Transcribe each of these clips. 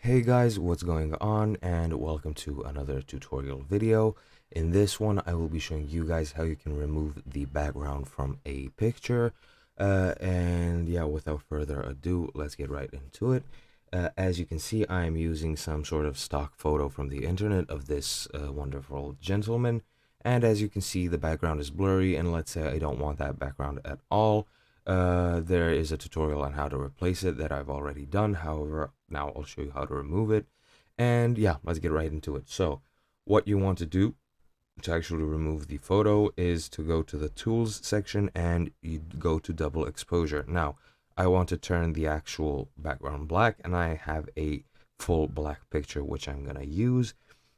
Hey guys, what's going on, and welcome to another tutorial video. In this one I will be showing you guys how you can remove the background from a picture, and yeah, without further ado, let's get right into it. As you can see, I am using some sort of stock photo from the internet of this wonderful gentleman, and as you can see, the background is blurry, and let's say I don't want that background at all. There is a tutorial on how to replace it that I've already done. However, now I'll show you how to remove it. And yeah, let's get right into it. So what you want to do to actually remove the photo is to go to the tools section and you go to double exposure. Now, I want to turn the actual background black, and I have a full black picture which I'm going to use.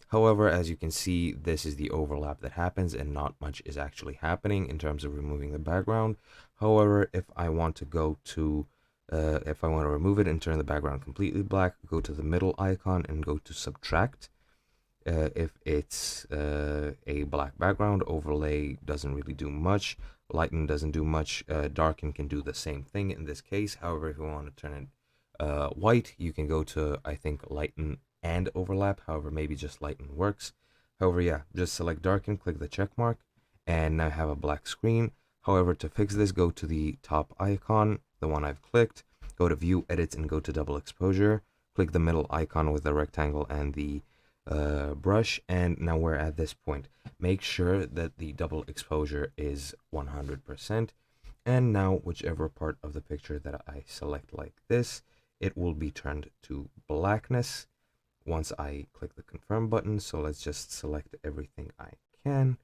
However, as you can see, this is the overlap that happens and not much is actually happening in terms of removing the background. However, if I want to if I want to remove it and turn the background completely black, go to the middle icon and go to subtract. If it's a black background, overlay doesn't really do much. Lighten doesn't do much. Darken can do the same thing in this case. However, if you want to turn it white, you can go to, I think, lighten and overlap. However, maybe just lighten works. However, yeah, just select darken, click the check mark, and now have a black screen. However, to fix this, go to the top icon, the one I've clicked, go to view edits and go to double exposure. Click the middle icon with the rectangle and the brush, and now we're at this point. Make sure that the double exposure is 100%, and now whichever part of the picture that I select like this, it will be turned to blackness once I click the confirm button. So let's just select everything I can.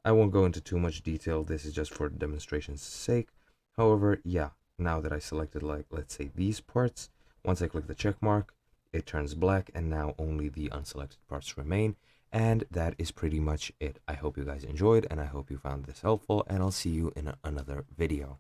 I won't go into too much detail, this is just for demonstration's sake. However, yeah, now that I selected, like, let's say these parts, once I click the check mark, it turns black, and now only the unselected parts remain. And that is pretty much it. I hope you guys enjoyed, and I hope you found this helpful, and I'll see you in another video.